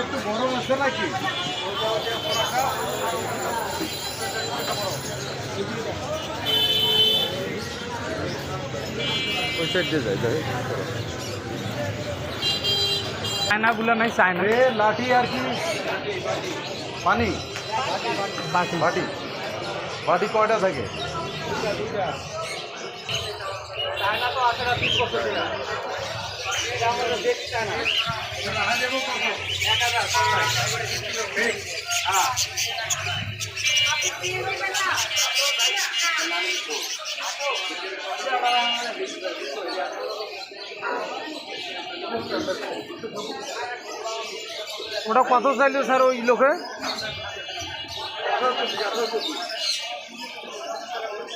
একটু বড় আছে নাকি? ওই সাইড দিয়ে যায় চায়নাগুলো নাই, চায়না লাঠি আর কি পানি বাটি বাটি বাটি কয়টা থাকে? ওটা কত চাইলো স্যার ওই লোকে?